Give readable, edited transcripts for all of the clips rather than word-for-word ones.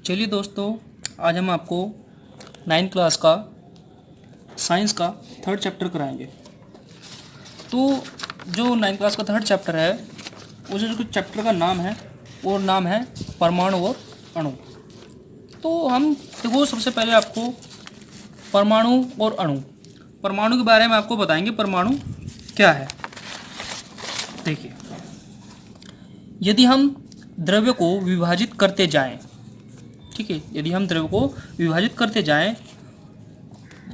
चलिए दोस्तों, आज हम आपको 9th क्लास का साइंस का थर्ड चैप्टर कराएंगे। तो जो 9th क्लास का थर्ड चैप्टर है, उस जो चैप्टर का नाम है वो नाम है परमाणु और अणु। तो हम देखो, सबसे पहले आपको परमाणु और अणु, परमाणु के बारे में आपको बताएंगे। परमाणु क्या है? देखिए, यदि हम द्रव्य को विभाजित करते जाएं, ठीक है, यदि हम द्रव्य को विभाजित करते जाएं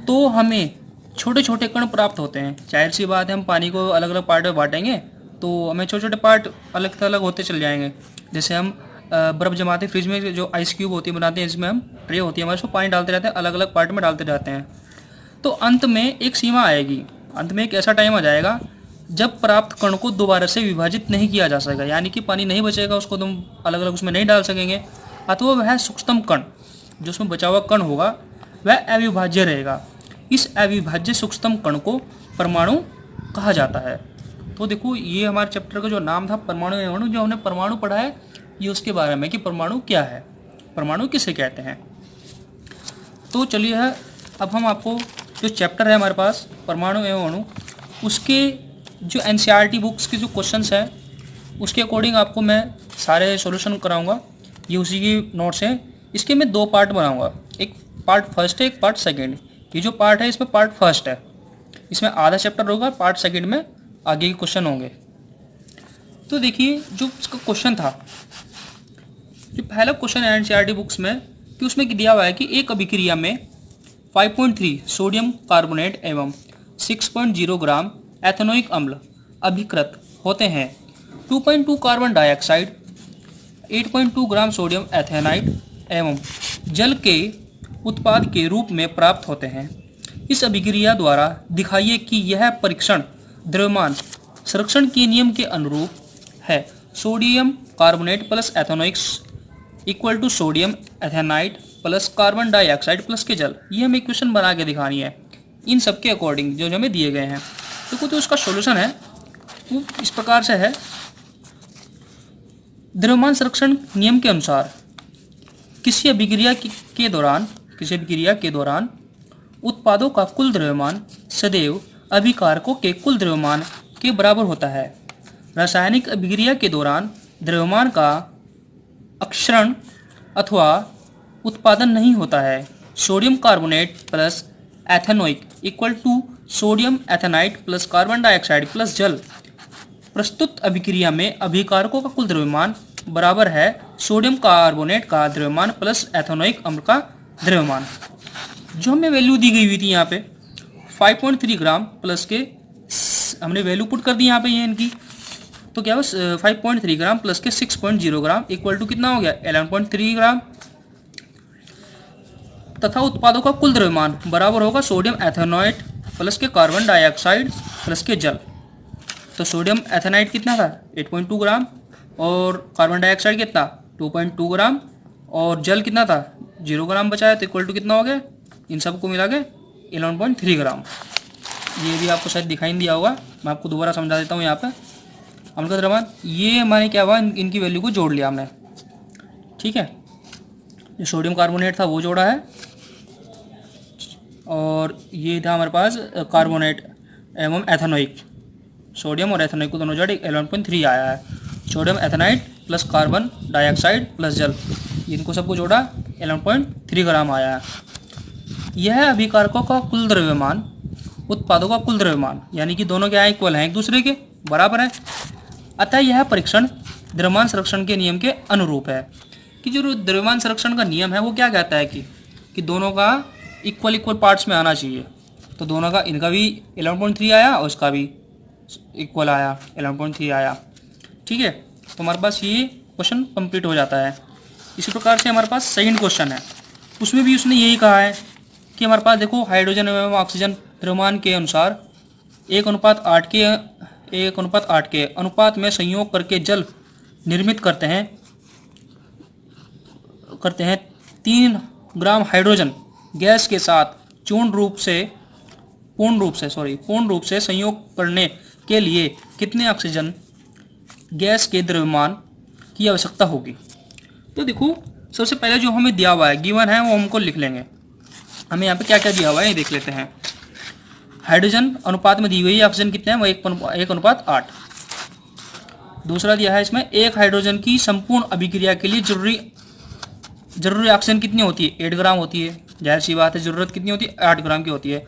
तो हमें छोटे छोटे कण प्राप्त होते हैं। जाहिर सी बात है, हम पानी को अलग अलग पार्ट में बांटेंगे तो हमें छोटे छोटे पार्ट अलग अलग होते चले जाएंगे। जैसे हम बर्फ़ जमाते फ्रिज में, जो आइस क्यूब होती है बनाते हैं, इसमें हम ट्रे होती है हमारे, उसमें पानी डालते रहते हैं, अलग अलग पार्ट में डालते जाते हैं। तो अंत में एक सीमा आएगी, अंत में एक ऐसा टाइम आ जाएगा जब प्राप्त कण को दोबारा से विभाजित नहीं किया जा सकेगा, यानी कि पानी नहीं बचेगा, उसको तुम अलग अलग उसमें नहीं डाल सकेंगे। अथवा वह सूक्ष्मतम कण, जो उसमें बचा हुआ कण होगा, वह अविभाज्य रहेगा। इस अविभाज्य सूक्ष्मतम कण को परमाणु कहा जाता है। तो देखो, ये हमारे चैप्टर का जो नाम था परमाणु एवं अणु, जो हमने परमाणु पढ़ा है ये उसके बारे में कि परमाणु क्या है, परमाणु किसे कहते हैं। तो चलिए, अब हम आपको जो चैप्टर है हमारे पास परमाणु एवं अणु, उसके जो एनसीईआरटी बुक्स के जो क्वेश्चंस हैं उसके अकॉर्डिंग आपको मैं सारे सॉल्यूशन कराऊंगा। ये उसी की नोट्स हैं। इसके मैं दो पार्ट बनाऊंगा, एक पार्ट फर्स्ट है, एक पार्ट सेकंड। ये जो पार्ट है इसमें पार्ट फर्स्ट है, इसमें आधा चैप्टर होगा, पार्ट सेकंड में आगे के क्वेश्चन होंगे। तो देखिए, जो इसका क्वेश्चन था, जो पहला क्वेश्चन है एनसीईआरटी बुक्स में, कि उसमें दिया हुआ है कि एक अभिक्रिया में 5.3 सोडियम कार्बोनेट एवं 6.0 ग्राम एथेनोइक अम्ल अभिकृत होते हैं। 2.2 कार्बन डाइऑक्साइड, 8.2 ग्राम सोडियम एथेनाइट एवं जल के उत्पाद के रूप में प्राप्त होते हैं। इस अभिक्रिया द्वारा दिखाइए कि यह परीक्षण द्रव्यमान संरक्षण के नियम के अनुरूप है। Sodium carbonate plus ethanoic equal to sodium ethanoate plus carbon dioxide plus के जल। ये हमें इक्वेशन बना के दिखानी है इन सब के अकॉर्डिंग जो हमें दिए गए हैं। तो उसका सॉल्यूशन है वो इस प्रकार से है। द्रव्यमान संरक्षण नियम के अनुसार किसी अभिक्रिया के दौरान उत्पादों का कुल द्रव्यमान सदैव अभिकारकों के कुल द्रव्यमान के बराबर होता है। रासायनिक अभिक्रिया के दौरान द्रव्यमान का अक्षरण अथवा उत्पादन नहीं होता है। Sodium carbonate plus ethanoic equal to sodium ethanoate plus carbon dioxide plus जल। प्रस्तुत अभिक्रिया में अभिकारकों का कुल द्रव्यमान बराबर है सोडियम कार्बोनेट का द्रव्यमान प्लस एथेनोइक अम्ल का द्रव्यमान। जो हमें वैल्यू दी गई हुई थी यहाँ पे 5.3 ग्राम प्लस के, हमने वैल्यू पुट कर दी यहाँ पे ये इनकी। तो क्या बस 5.3 ग्राम प्लस के 6.0 ग्राम इक्वल टू कितना हो गया 11.3 ग्राम, तथा उत्पादों का कुल द्रव्यमान बराबर होगा सोडियम एथेनोइट प्लस के कार्बन डाइऑक्साइड प्लस के जल। तो सोडियम एथेनाइट कितना था 8.2 ग्राम, और कार्बन डाइऑक्साइड कितना 2.2 ग्राम, और जल कितना था 0 ग्राम बचा है, तो इक्वल टू कितना हो गया, इन सबको मिला के 11.3 ग्राम। ये भी आपको शायद दिखाई दिया होगा, मैं आपको दोबारा समझा देता हूँ। यहाँ पे अम्ल का द्रव्यमान, ये हमारे क्या हुआ, इनकी वैल्यू को जोड़ लिया हमने, ठीक है। जो सोडियम कार्बोनेट था वो जोड़ा है, और ये था हमारे पास कार्बोनेट एवं एथेनोइक, सोडियम और एथेनोइक को दोनों जोड़े 11.3 आया है। Sodium ethanoate plus carbon dioxide plus जल, इनको सबको जोड़ा 11.3 ग्राम आया है। यह अभिकारकों का कुल द्रव्यमान, उत्पादों का कुल द्रव्यमान, यानी कि दोनों क्या इक्वल हैं, एक दूसरे के बराबर है। अतः यह परीक्षण द्रव्यमान संरक्षण के नियम के अनुरूप है। कि जो द्रव्यमान संरक्षण का नियम है वो क्या कहता है कि दोनों का इक्वल पार्ट्स में आना चाहिए। तो दोनों का, इनका भी 11.3 आया और उसका भी इक्वल आया, 11.3 आया, ठीक है। तो हमारे पास ये क्वेश्चन कंप्लीट हो जाता है। इसी प्रकार से हमारे पास सेकंड क्वेश्चन है, उसमें भी उसने यही कहा है कि हमारे पास देखो, हाइड्रोजन एवं ऑक्सीजन द्रव्यमान के अनुसार 1:8 के अनुपात में संयोग करके जल निर्मित करते हैं। 3 ग्राम हाइड्रोजन गैस के साथ पूर्ण रूप से संयोग करने के लिए कितने ऑक्सीजन गैस के द्रव्यमान की आवश्यकता होगी। तो देखो, सबसे पहले जो हमें दिया हुआ है, गिवन है, वो हमको लिख लेंगे। हमें यहाँ पे क्या क्या दिया हुआ है ये देख लेते हैं। हाइड्रोजन अनुपात में दी हुई है, ऑक्सीजन कितने हैं, वो 1:8। दूसरा दिया है इसमें, एक हाइड्रोजन की संपूर्ण अभिक्रिया के लिए जरूरी ऑक्सीजन कितनी होती है, 8 ग्राम होती है। जाहिर सी बात है, जरूरत कितनी होती है, 8 ग्राम की होती है।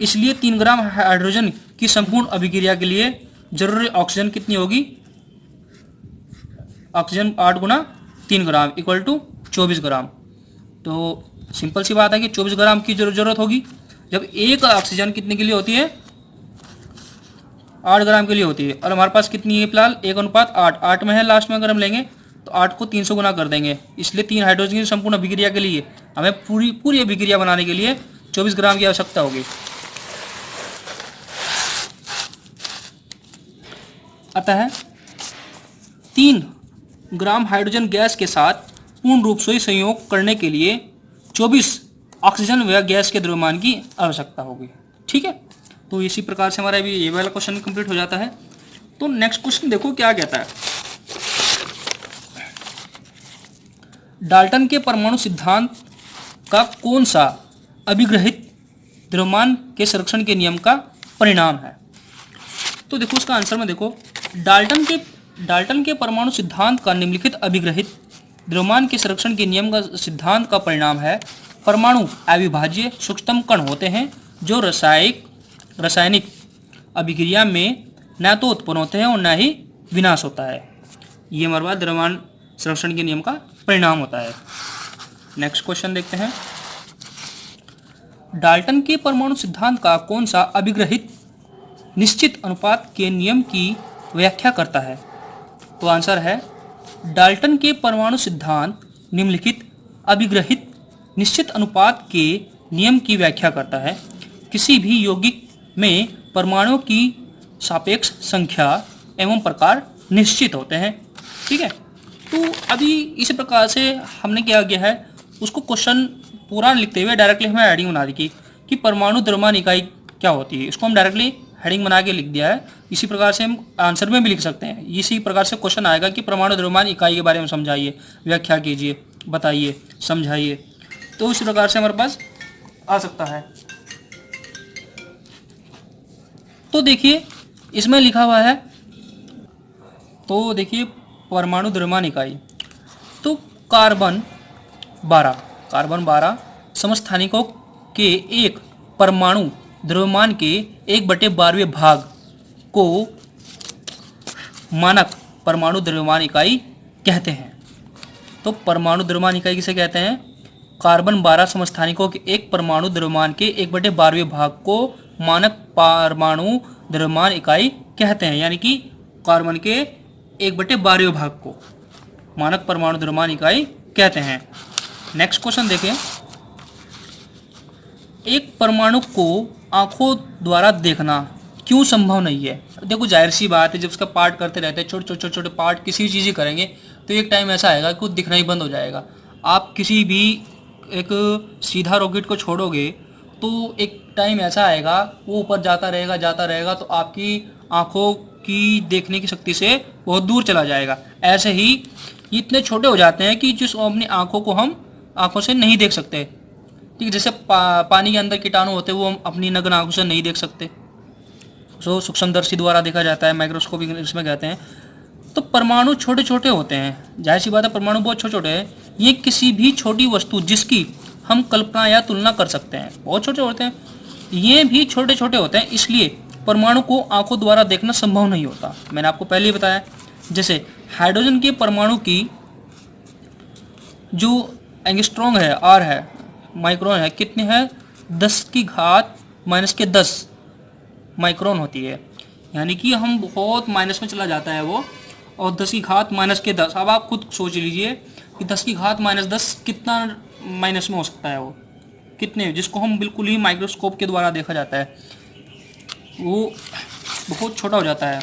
इसलिए 3 ग्राम हाइड्रोजन की संपूर्ण अभिक्रिया के लिए जरूरी ऑक्सीजन कितनी होगी, ऑक्सीजन 8 गुना 3 ग्राम इक्वल टू 24 ग्राम। तो सिंपल सी बात है कि 24 ग्राम की जरूरत होगी, जब एक ऑक्सीजन कितने के लिए होती है, 8 ग्राम के लिए होती है। और हमारे पास कितनी है फिलहाल, 1:8। 8 में है लास्ट में, अगर हम लेंगे तो 8 को 300 गुना कर देंगे। इसलिए 3 हाइड्रोजन की संपूर्ण अभिक्रिया के लिए हमें पूरी अभिक्रिया बनाने के लिए 24 ग्राम की आवश्यकता होगी। अतः 3 ग्राम हाइड्रोजन गैस के साथ पूर्ण रूप से संयोग करने के लिए 24 ऑक्सीजन व गैस के द्रव्यमान की आवश्यकता होगी। ठीक है, तो इसी प्रकार से हमारा भी ये वाला क्वेश्चन कंप्लीट हो जाता है। तो नेक्स्ट क्वेश्चन देखो क्या कहता है। डाल्टन के परमाणु सिद्धांत का कौन सा अभिग्रहित द्रव्यमान के संरक्षण के नियम का परिणाम है। तो देखो उसका आंसर में देखो, डाल्टन के परमाणु सिद्धांत का निम्नलिखित अभिग्रहित द्रव्यमान के संरक्षण के नियम का सिद्धांत का परिणाम है। परमाणु अविभाज्य सूक्ष्मतम कण होते हैं जो रासायनिक अभिक्रिया में न तो उत्पन्न होते हैं और न ही विनाश होता है। ये हमारे पास द्रव्यमान संरक्षण के नियम का परिणाम होता है। नेक्स्ट क्वेश्चन देखते हैं। डाल्टन के परमाणु सिद्धांत का कौन सा अभिग्रहित निश्चित अनुपात के नियम की व्याख्या करता है। तो आंसर है, डाल्टन के परमाणु सिद्धांत निम्नलिखित अभिग्रहित निश्चित अनुपात के नियम की व्याख्या करता है। किसी भी यौगिक में परमाणुओं की सापेक्ष संख्या एवं प्रकार निश्चित होते हैं। ठीक है, तो अभी इस प्रकार से हमने क्या किया है, उसको क्वेश्चन पूरा लिखते हुए डायरेक्टली हमें हेडिंग बना दी कि परमाणु द्रव्यमान इकाई क्या होती है। इसको हम डायरेक्टली हेडिंग बना के लिख दिया है। इसी प्रकार से हम आंसर में भी लिख सकते हैं। इसी प्रकार से क्वेश्चन आएगा कि परमाणु द्रव्यमान इकाई के बारे में समझाइए, व्याख्या कीजिए, बताइए, समझाइए। तो इसी प्रकार से हमारे पास आ सकता है। तो देखिए इसमें लिखा हुआ है, तो देखिए परमाणु द्रव्यमान इकाई, तो कार्बन 12 समस्थानिकों के एक परमाणु द्रव्यमान के 1/12वें भाग को मानक परमाणु द्रव्यमान इकाई कहते हैं। तो परमाणु द्रव्यमान इकाई किसे कहते हैं, कार्बन 12 समस्थानिकों के एक परमाणु द्रव्यमान के 1/12वें भाग को मानक परमाणु द्रव्यमान इकाई कहते हैं। यानी कि कार्बन के 1/12वें भाग को मानक परमाणु द्रव्यमान इकाई कहते हैं। नेक्स्ट क्वेश्चन देखें। एक परमाणु को आंखों द्वारा देखना क्यों संभव नहीं है। देखो जाहिर सी बात है, जब उसका पार्ट करते रहते हैं, छोटे पार्ट किसी भी चीज़ ही करेंगे तो एक टाइम ऐसा आएगा कि वो दिखना ही बंद हो जाएगा। आप किसी भी एक सीधा रॉकेट को छोड़ोगे तो एक टाइम ऐसा आएगा वो ऊपर जाता रहेगा तो आपकी आंखों की देखने की शक्ति से बहुत दूर चला जाएगा। ऐसे ही ये इतने छोटे हो जाते हैं कि जिस अपनी आंखों को हम आंखों से नहीं देख सकते। ठीक है, जैसे पानी के अंदर कीटाणु होते हैं वो हम अपनी नग्न आंखों से नहीं देख सकते, सो सूक्ष्मदर्शी द्वारा देखा जाता है, माइक्रोस्कोप इसमें कहते हैं। तो परमाणु छोटे छोटे होते हैं, जाहिर सी बात है परमाणु बहुत छोटे छोटे हैं। ये किसी भी छोटी वस्तु जिसकी हम कल्पना या तुलना कर सकते हैं, बहुत छोटे होते हैं, ये भी छोटे छोटे होते हैं। इसलिए परमाणु को आंखों द्वारा देखना संभव नहीं होता। मैंने आपको पहले ही बताया। जैसे हाइड्रोजन के परमाणु की जो एंगस्ट्रॉम है, आर है, माइक्रोन है, कितनी है, 10⁻⁻10 माइक्रोन होती है। यानी कि हम बहुत माइनस में चला जाता है वो, और 10⁻⁻10। अब आप खुद सोच लीजिए कि 10⁻⁻10 कितना माइनस में हो सकता है वो, कितने, जिसको हम बिल्कुल ही माइक्रोस्कोप के द्वारा देखा जाता है, वो बहुत छोटा हो जाता है।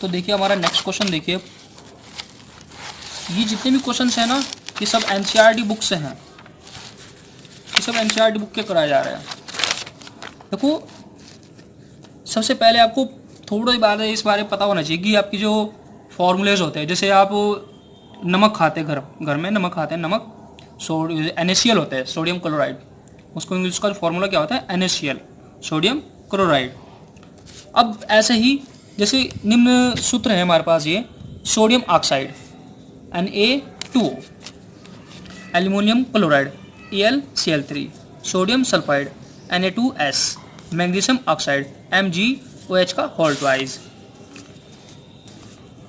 तो देखिए हमारा नेक्स्ट क्वेश्चन देखिए। ये जितने भी क्वेश्चन हैं ना, ये सब एनसीईआरटी बुक से हैं, ये सब एनसीईआरटी बुक के कराए जा रहे हैं। देखो सबसे पहले आपको थोड़ी बात इस बारे में पता होना चाहिए कि आपकी जो फॉर्मूलेज होते हैं, जैसे आप नमक खाते घर में नमक खाते हैं, नमक NaCl होता है, सोडियम क्लोराइड, उसको इंग्लिश का फॉर्मूला क्या होता है, NaCl, सोडियम क्लोराइड। अब ऐसे ही जैसे निम्न सूत्र है हमारे पास, ये sodium oxide Na2O, aluminium chloride AlCl3, sodium sulphide Na2S, magnesium oxide MgOH का होल ट्वाइस।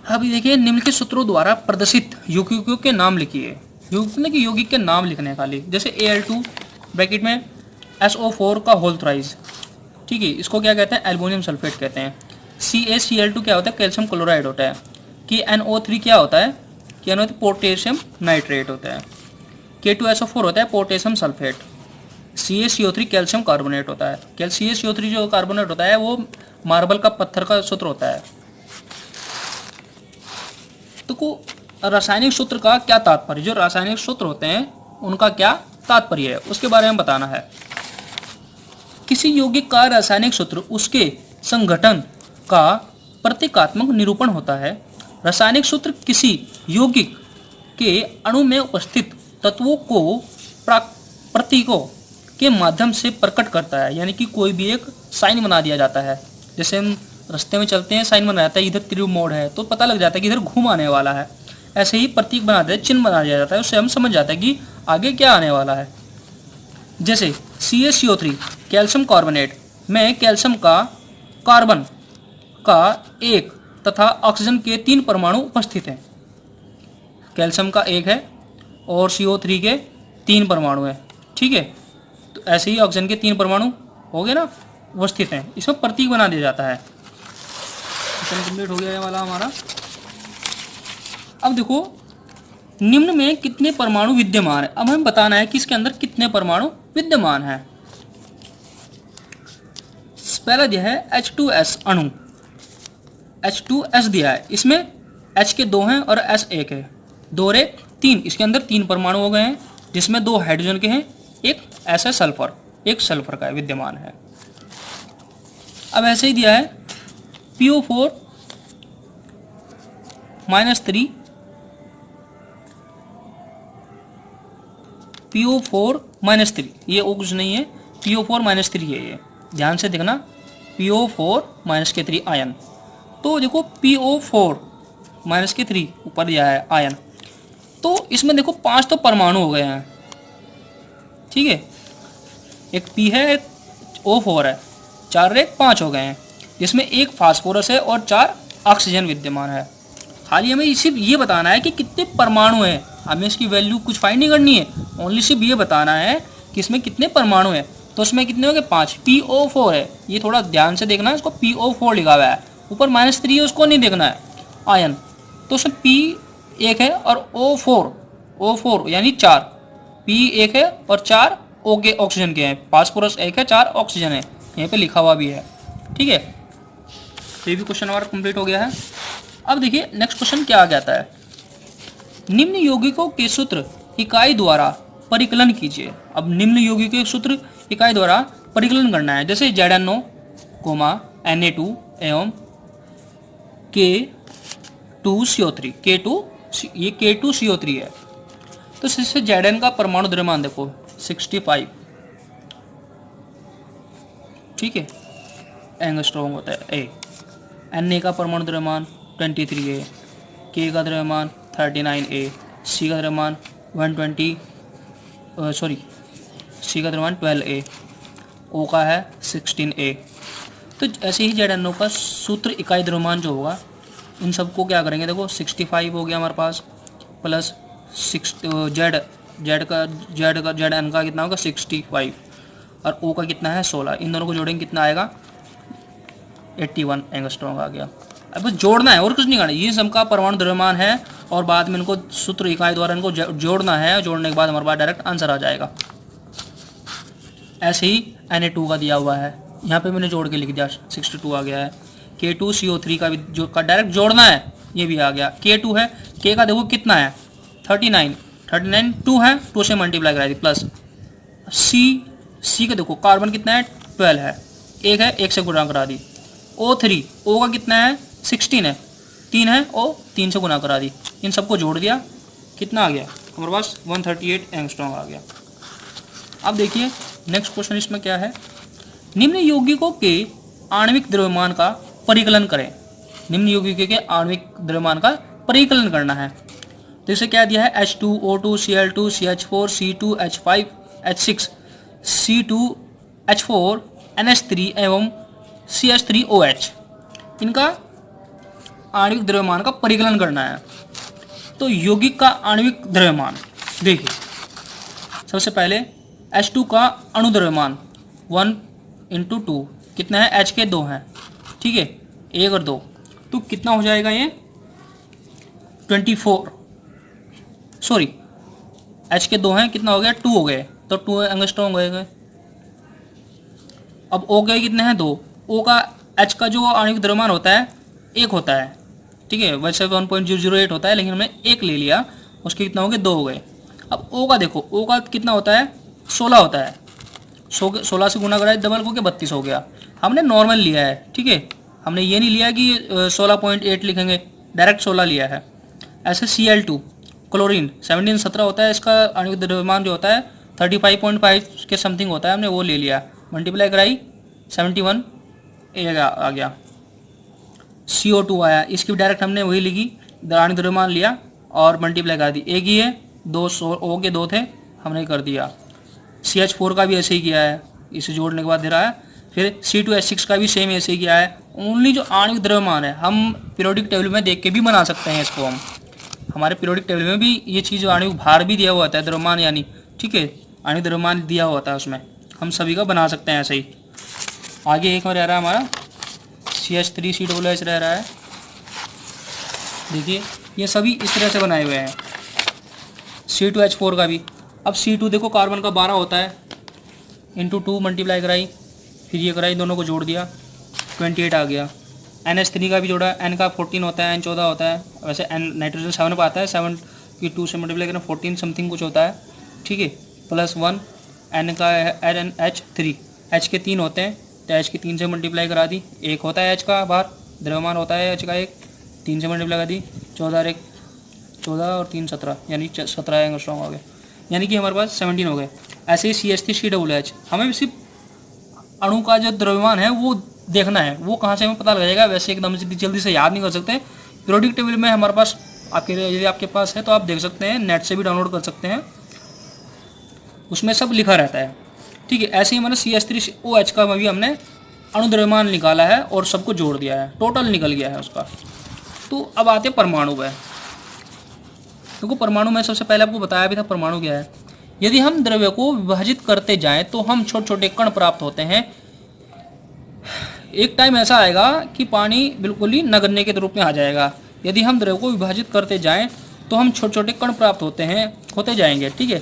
अभी देखिए निम्नलिखित सूत्रों द्वारा प्रदर्शित यौगिकों के नाम लिखिए। यौगिक के नाम लिखने का खाली, जैसे Al2 ब्रैकेट में SO4 का होल थ्राइस, ठीक है, इसको क्या कहते हैं, एल्युमिनियम सल्फेट कहते हैं। CaCl2 क्या होता है, कैल्शियम क्लोराइड होता है। KNO3 क्या होता है, KNO3 पोटेशियम नाइट्रेट होता है। K2SO4 होता है potassium sulphate. CaCO3 calcium carbonate होता है। CaCO3 जो कार्बोनेट होता है वो मार्बल का पत्थर का सूत्र होता है। तो को रासायनिक सूत्र का क्या तात्पर्य, जो रासायनिक सूत्र होते हैं उनका क्या तात्पर्य है उसके बारे में बताना है। किसी यौगिक का रासायनिक सूत्र उसके संगठन का प्रतीकात्मक निरूपण होता है। रासायनिक सूत्र किसी यौगिक के अणु में उपस्थित तत्वों को प्रतीकों के माध्यम से प्रकट करता है, यानी कि कोई भी एक साइन बना दिया जाता है। जैसे हम रास्ते में चलते हैं, साइन बना जाता है, इधर त्रिभुज मोड़ है तो पता लग जाता है कि इधर घूम आने वाला है। ऐसे ही प्रतीक बना देते, चिन्ह बना दिया जाता है, उससे हम समझ जाते हैं कि आगे क्या आने वाला है। जैसे CaCO3 कैल्शियम कार्बोनेट में कैल्शियम का कार्बन का एक तथा ऑक्सीजन के 3 परमाणु उपस्थित हैं। कैल्शियम का एक है और CO3 के 3 परमाणु हैं, ठीक है। तो ऐसे ही ऑक्सीजन के 3 परमाणु हो गए ना, उपस्थित हैं, इसमें प्रतीक बना दिया जाता है। कंप्लीट हो गया ये वाला हमारा। अब देखो निम्न में कितने परमाणु विद्यमान है, अब हमें बताना है कि इसके अंदर कितने परमाणु विद्यमान है। पहला दिया है H2S अणु, H2S दिया है, इसमें H के 2 हैं और S 1 है, 2 और 1 3, इसके अंदर 3 परमाणु हो गए हैं, जिसमें 2 हाइड्रोजन के हैं, एक ऐसा सल्फर, एक सल्फर का विद्यमान है। अब ऐसे ही दिया है PO4 -3, PO4 -3, ये और कुछ नहीं है, PO4 -3 है, ये ध्यान से देखना, PO4 -3 आयन। तो देखो PO4 -3 ऊपर दिया है आयन, तो इसमें देखो 5 तो परमाणु हो गए हैं, ठीक है, एक P है, एक O4 है, 4 और 1 5 हो गए हैं, जिसमें एक फास्फोरस है और 4 ऑक्सीजन विद्यमान है। खाली हमें सिर्फ ये बताना है कि कितने परमाणु हैं, हमें इसकी वैल्यू कुछ फाइंड नहीं करनी है, ओनली सिर्फ ये बताना है कि इसमें कितने परमाणु हैं। तो उसमें कितने हो गए 5, PO4 है, ये थोड़ा ध्यान से देखना है, इसको PO4 लिखा हुआ है, ऊपर -3 है उसको नहीं देखना है आयन। तो उसमें P 1 है और O4 यानी 4, P 1 है और 4 O के ऑक्सीजन के हैं, फास्फोरस 1 है, 4 ऑक्सीजन है, यहीं पे लिखा हुआ भी है, ठीक है। तो ये भी क्वेश्चन हमारा कंप्लीट हो गया है। अब देखिए नेक्स्ट क्वेश्चन क्या आ जाता है, निम्न यौगिकों के सूत्र इकाई द्वारा परिकलन कीजिए। अब निम्न यौगिकों के सूत्र इकाई द्वारा परिकलन करना है, जैसे ZNO, Na2 एवं K2CO3, ये K2CO3 है। तो इससे Zn का परमाणु द्रव्यमान देखो 65, ठीक है, एंगस्ट्रॉम होता है A। Na का परमाणु द्रव्यमान 23 है, K का द्रव्यमान 39 A, C का द्रव्यमान 12 A, O का है 16 A। तो ऐसे ही ZNO का सूत्र इकाई द्रव्यमान जो होगा, इन सबको क्या करेंगे, देखो 65 हो गया हमारे पास, प्लस ZN का कितना होगा 65 और O का कितना है 16, इन दोनों को जोड़ेंगे कितना आएगा 81 एंगस्ट्रॉम आ गया। अब बस जोड़ना है और कुछ नहीं करना, ये सबका परमाणु द्रव्यमान है और बाद में इनको सूत्र इकाई द्वारा इनको जोड़ना है, जोड़ने के बाद हमारे पास डायरेक्ट आंसर आ जाएगा। ऐसे ही Na2 का दिया हुआ है, यहाँ पे मैंने जोड़ के लिख दिया 62 आ गया है। K2CO3 का भी जो का डायरेक्ट जोड़ना है, ये भी आ गया। K2 है, K का देखो कितना है 39, 2 है, 2 से मल्टीप्लाई करा दी, प्लस C का देखो कार्बन कितना है 12 है, 1 है, 1 से गुणा करा दी। O3 O का कितना है 16 है, 3 है, O 3 से गुना करा दी, इन सबको जोड़ दिया कितना आ गया हमारे पास 138 एंगस्ट्रॉम आ गया। अब देखिए नेक्स्ट क्वेश्चन इसमें क्या है, निम्न यौगिकों के आणविक द्रव्यमान का परिकलन करें। निम्न यौगिकों के आणविक द्रव्यमान का परिकलन करना है। तो इसे क्या दिया है, H2O2 Cl2 CH4 C2 H5 H6 C2 H4 NH3 एवं CH3OH, इनका आणविक द्रव्यमान का परिकलन करना है। तो यौगिक का आणविक द्रव्यमान देखिए, सबसे पहले H2 का अणु द्रव्यमान 1/2 कितना है, H के 2 हैं, ठीक है, 1 और 2, तो कितना हो जाएगा ये 24, सॉरी H के 2 हैं, कितना हो गया 2 हो गए, तो 2 एंगस्ट्रॉम हो गए। अब O के कितने हैं 2, O का H का जो आणविक द्रव्यमान होता है 1 होता है, ठीक है, वैसे 1.008 होता है लेकिन हमने 1 ले लिया, उसके कितना हो गए 2 हो गए। अब O का देखो, O का कितना होता है 16 होता है, 16 से गुना कराए डबल को के 32 हो गया। हमने नॉर्मल लिया है, ठीक है, हमने ये नहीं लिया कि 16.8 लिखेंगे, डायरेक्ट 16 लिया है। ऐसे Cl2 क्लोरीन 17 होता है, इसका आणविक द्रव्यमान जो होता है 35.5 के समथिंग होता है, हमने वो ले लिया, मल्टीप्लाई कराई 71 आ गया। CO2 आया, इसकी भी डायरेक्ट हमने वही लिखी, आणविक द्रव्यमान लिया और मल्टीप्लाई कर दी, एक ही है, 2 O के 2 थे, हमने कर दिया। CH4 का भी ऐसे ही किया है, इसे जोड़ने के बाद दे रहा है। फिर C2H6 का भी सेम ऐसे ही किया है। ओनली जो आणविक द्रव्यमान है हम पीरियोडिक टेबल में देख के भी बना सकते हैं इसको, हम हमारे पीरियोडिक टेबल में भी ये चीज़ आणविक भार भी दिया हुआ होता है, द्रव्यमान यानी, ठीक है, आणविक द्रव्यमान दिया हुआ होता है, उसमें हम सभी का बना सकते हैं ऐसे ही। आगे एक में रह रहा है हमारा CH3COOH रह रहा है, देखिए ये सभी इस तरह से बनाए हुए हैं। C2H4 का भी, अब C2 देखो कार्बन का 12 होता है, इंटू 2 मल्टीप्लाई कराई, फिर ये कराई, दोनों को जोड़ दिया 28 आ गया। NH3 का भी जोड़ा, N का 14 होता है, N 14 होता है, वैसे N नाइट्रोजन 7 पर आता है, 7 की 2 से मल्टीप्लाई करें 14 समथिंग कुछ होता है, ठीक है, +1 N का NH3, H के 3 होते हैं, तो H के 3 से मल्टीप्लाई करा दी, 1 होता है H का बाहर द्रव्यमान होता है H का 1, 3 से मल्टीप्लाई करा दी, 14 1 14 और 3 17, यानी 17 एंगस्ट्रॉम हो गए, यानी कि हमारे पास 17 हो गए। ऐसे ही CH3COOH, हमें सिर्फ अणु का जो द्रव्यमान है वो देखना है, वो कहाँ से हमें पता लगेगा, वैसे एकदम से जल्दी से याद नहीं कर सकते। पीरियोडिक टेबल में हमारे पास यदि आपके पास है तो आप देख सकते हैं, नेट से भी डाउनलोड कर सकते हैं, उसमें सब लिखा रहता है, ठीक है। ऐसे ही हमारे CH3OH का भी हमने अणु द्रव्यमान निकाला है और सबको जोड़ दिया है, टोटल निकल गया है उसका। तो अब आते हैं परमाणु में। देखो परमाणु में सबसे पहले आपको बताया भी था परमाणु क्या है। यदि हम द्रव्य को विभाजित करते जाएं तो हम छोटे छोटे कण प्राप्त होते हैं। एक टाइम ऐसा आएगा कि पानी बिल्कुल ही नगण्य के रूप में आ जाएगा। यदि हम द्रव्य को विभाजित करते जाएं तो हम छोटे छोटे कण प्राप्त होते जाएंगे, ठीक है।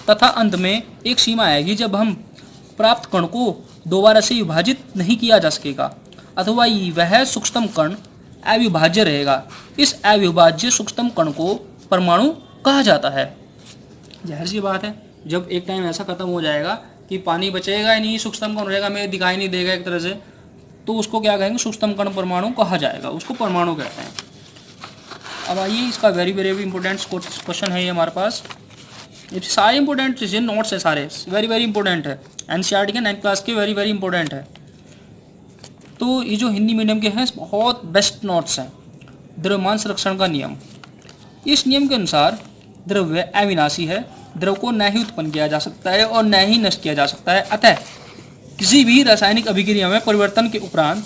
तथा अंत में एक सीमा आएगी जब हम प्राप्त कण को दोबारा से विभाजित नहीं किया जा सकेगा, अथवा वह सूक्ष्म कण अविभाज्य रहेगा। इस अविभाज्य सूक्ष्म कण को परमाणु कहा जाता है। जाहिर सी बात है, जब एक टाइम ऐसा खत्म हो जाएगा कि पानी बचेगा ही नहीं, सूक्ष्म कण रहेगा, हमें दिखाई नहीं देगा एक तरह से, तो उसको क्या कहेंगे, सूक्ष्म कण परमाणु कहा जाएगा, उसको परमाणु कहते हैं। अब आइए इसका वेरी वेरी इंपॉर्टेंट क्वेश्चन है ये हमारे पास। ये सारे इंपॉर्टेंट चीज़ें नोट्स है, सारे वेरी वेरी इंपॉर्टेंट है, NCERT के 9th क्लास के वेरी वेरी इंपॉर्टेंट है। तो ये जो हिंदी मीडियम के हैं बहुत बेस्ट नोट्स हैं। द्रव्यमान संरक्षण का नियम, इस नियम के अनुसार द्रव्य अविनाशी है, द्रव्य को न ही उत्पन्न किया जा सकता है और न ही नष्ट किया जा सकता है। अतः किसी भी रासायनिक अभिक्रिया में परिवर्तन के उपरांत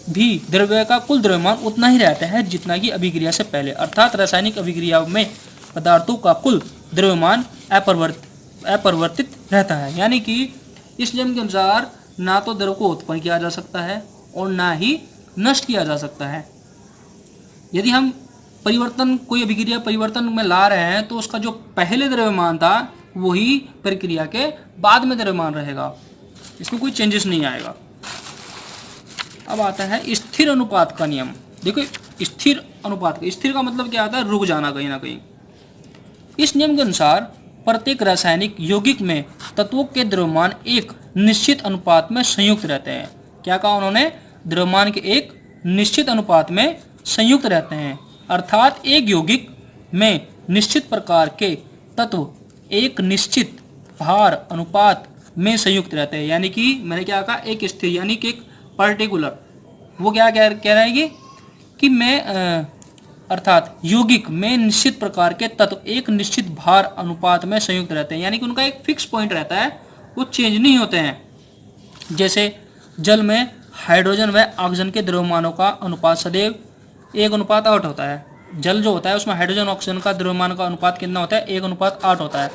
भी द्रव्य का कुल द्रव्यमान उतना ही रहता है जितना कि अभिक्रिया से पहले। अर्थात रासायनिक अभिक्रिया में पदार्थों का कुल द्रव्यमान अपरिवर्तित रहता है। यानी कि इस नियम के अनुसार ना तो द्रव्य को उत्पन्न किया जा सकता है और ना ही नष्ट किया जा सकता है। यदि हम कोई अभिक्रिया परिवर्तन में ला रहे हैं तो उसका जो पहले द्रव्यमान था वही प्रक्रिया के बाद में द्रव्यमान रहेगा, इसमें कोई चेंजेस नहीं आएगा। अब आता है स्थिर अनुपात का नियम। देखो स्थिर अनुपात का, स्थिर का मतलब क्या आता है, रुक जाना कहीं ना कहीं। इस नियम के अनुसार प्रत्येक रासायनिक यौगिक में तत्वों के द्रव्यमान एक निश्चित अनुपात में संयुक्त रहते हैं। क्या कहा उन्होंने, द्रव्यमान के एक निश्चित अनुपात में संयुक्त रहते हैं। अर्थात एक यौगिक में निश्चित प्रकार के तत्व एक निश्चित भार अनुपात में संयुक्त रहते हैं। यानी कि मैंने क्या कहा, एक स्थिर यानी कि एक पर्टिकुलर, वो क्या कह रहा है कि मैं अर्थात यौगिक में निश्चित प्रकार के तत्व एक निश्चित भार अनुपात में संयुक्त रहते हैं, यानी कि उनका एक फिक्स पॉइंट रहता है, वो चेंज नहीं होते हैं। जैसे जल में हाइड्रोजन व ऑक्सीजन के द्रव्यमानों का अनुपात सदैव 1:8 होता है। जल जो होता है उसमें हाइड्रोजन ऑक्सीजन का द्रव्यमान का अनुपात कितना होता है, 1:8 होता है।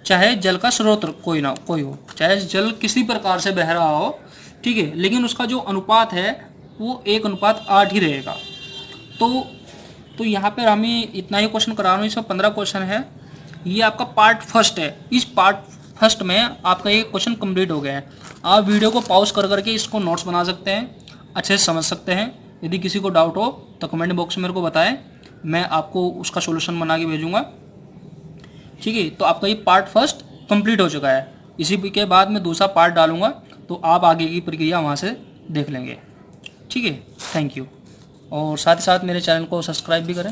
चाहे जल का स्रोत कोई हो, चाहे जल किसी प्रकार से बह रहा हो, ठीक है, लेकिन उसका जो अनुपात है वो 1:8 ही रहेगा। तो यहाँ पर हमें इतना ही क्वेश्चन करा रहा हूँ, इसमें 15 क्वेश्चन है। ये आपका पार्ट फर्स्ट है। इस पार्ट फर्स्ट में आपका ये क्वेश्चन कंप्लीट हो गया है। आप वीडियो को पॉज कर करके इसको नोट्स बना सकते हैं, अच्छे से समझ सकते हैं। यदि किसी को डाउट हो तो कमेंट बॉक्स में मेरे को बताएं, मैं आपको उसका सॉल्यूशन बना के भेजूंगा, ठीक है। तो आपका ये पार्ट फर्स्ट कंप्लीट हो चुका है। इसी के बाद मैं दूसरा पार्ट डालूंगा, तो आप आगे की प्रक्रिया वहाँ से देख लेंगे, ठीक है। Thank you. और साथ ही साथ मेरे चैनल को सब्सक्राइब भी करें।